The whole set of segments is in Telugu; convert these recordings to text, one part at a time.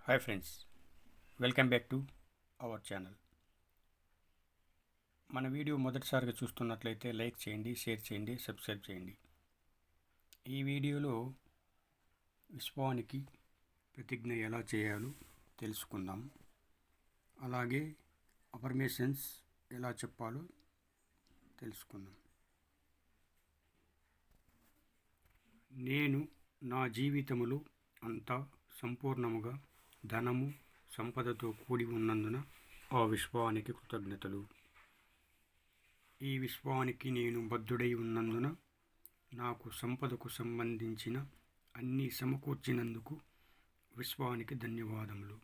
Hi friends, welcome back to our channel. మన వీడియో మొదటిసారిగా చూస్తున్నట్లయితే లైక్ చేయండి, షేర్ చేయండి, సబ్స్క్రైబ్ చేయండి. ఈ వీడియోలో విశ్వానికి ప్రతిజ్ఞ ఎలా చేయాలో తెలుసుకుందాం. అలాగే అఫర్మేషన్స్ ఎలా చెప్పాలో తెలుసుకుందాం. నేను నా జీవితములో అంతా సంపూర్ణముగా ధనము సంపదతో కూడి ఉన్నందున ఆ విశ్వానికి కృతజ్ఞతలు. ఈ విశ్వానికి నేను బద్ధుడై ఉన్నందున నాకు సంపదకు సంబంధించిన అన్నీ సమకూర్చినందుకు విశ్వానికి ధన్యవాదములు.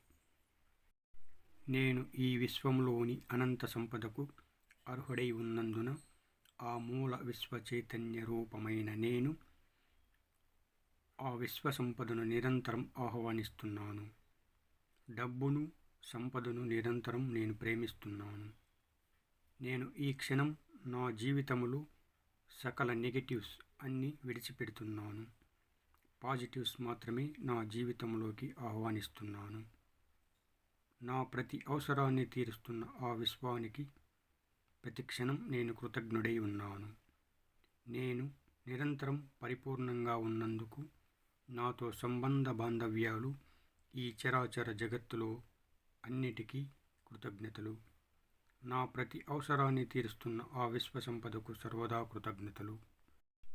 నేను ఈ విశ్వంలోని అనంత సంపదకు అర్హుడై ఉన్నందున ఆ మూల విశ్వ చైతన్య రూపమైన నేను ఆ విశ్వ సంపదను నిరంతరం ఆహ్వానిస్తున్నాను. డబ్బును సంపదను నిరంతరం నేను ప్రేమిస్తున్నాను. నేను ఈ క్షణం నా జీవితములో సకల నెగటివ్స్ అన్నీ విడిచిపెడుతున్నాను. పాజిటివ్స్ మాత్రమే నా జీవితంలోకి ఆహ్వానిస్తున్నాను. నా ప్రతి అవసరాన్ని తీరుస్తున్న ఆ విశ్వానికి ప్రతి క్షణం నేను కృతజ్ఞుడై ఉన్నాను. నేను నిరంతరం పరిపూర్ణంగా ఉన్నందుకు నాతో సంబంధ బాంధవ్యాలు ఈ చరాచర జగత్తులో అన్నిటికీ కృతజ్ఞతలు. నా ప్రతి అవసరాన్ని తీరుస్తున్న ఆ విశ్వ సంపదకు సర్వదా కృతజ్ఞతలు.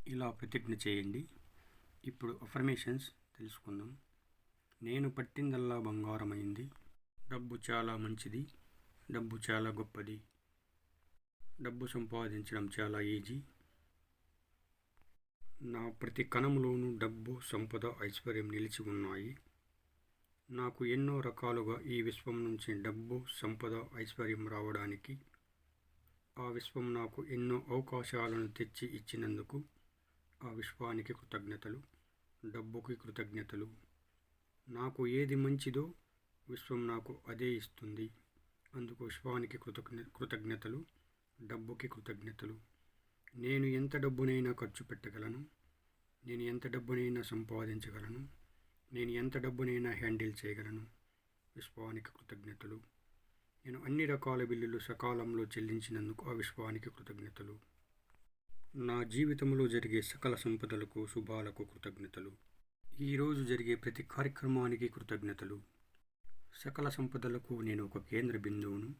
ఇలా ప్రతిజ్ఞ చేయండి. ఇప్పుడు అఫర్మేషన్స్ తెలుసుకుందాం. నేను పట్టిందల్లా బంగారమైంది. డబ్బు చాలా మంచిది. డబ్బు చాలా గొప్పది. డబ్బు సంపాదించడం చాలా ఈజీ. నా ప్రతి కణంలోనూ డబ్బు, సంపద, ఐశ్వర్యం నిలిచి ఉన్నాయి. నాకు ఎన్నో రకాలుగా ఈ విశ్వం నుంచి డబ్బు, సంపద, ఐశ్వర్యం రావడానికి ఆ విశ్వం నాకు ఎన్నో అవకాశాలను తెచ్చి ఇచ్చినందుకు ఆ విశ్వానికి కృతజ్ఞతలు. డబ్బుకి కృతజ్ఞతలు. నాకు ఏది మంచిదో విశ్వం నాకు అదే ఇస్తుంది. అందుకు విశ్వానికి కృతజ్ఞతలు. డబ్బుకి కృతజ్ఞతలు. నేను ఎంత డబ్బునైనా ఖర్చు పెట్టగలను. నేను ఎంత డబ్బునైనా సంపాదించగలను. నేను ఎంత డబ్బునైనా హ్యాండిల్ చేయగలను. విశ్వానికి కృతజ్ఞతలు. నేను అన్ని రకాల బిల్లులు సకాలంలో చెల్లించినందుకు ఆ విశ్వానికి కృతజ్ఞతలు. నా జీవితంలో జరిగే సకల సంపదలకు, శుభాలకు కృతజ్ఞతలు. ఈరోజు జరిగే ప్రతి కార్యక్రమానికి కృతజ్ఞతలు. సకల సంపదలకు నేను ఒక కేంద్ర బిందువును.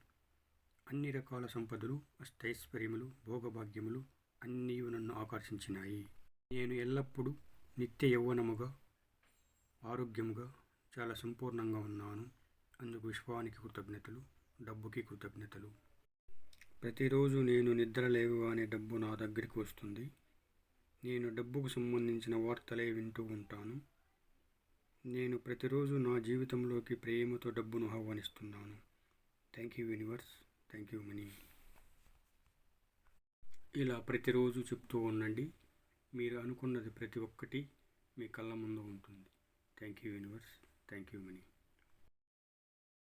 అన్ని రకాల సంపదలు, అష్టైశ్వర్యములు, భోగభాగ్యములు అన్నీ నన్ను ఆకర్షించినాయి. నేను ఎల్లప్పుడూ నిత్య యౌవనముగా, ఆరోగ్యముగా, చాలా సంపూర్ణంగా ఉన్నాను. అందుకు విశ్వానికి కృతజ్ఞతలు. డబ్బుకి కృతజ్ఞతలు. ప్రతిరోజు నేను నిద్ర లేవగానే డబ్బు నా దగ్గరికి వస్తుంది. నేను డబ్బుకు సంబంధించిన వార్తలే వింటూ ఉంటాను. నేను ప్రతిరోజు నా జీవితంలోకి ప్రేమతో డబ్బును ఆహ్వానిస్తున్నాను. Thank you universe. Thank you money. ఇలా ప్రతిరోజు చెప్తూ ఉండండి. మీరు అనుకున్నది ప్రతి ఒక్కటి మీ కళ్ళ ముందు ఉంటుంది. Thank you universe. Thank you money.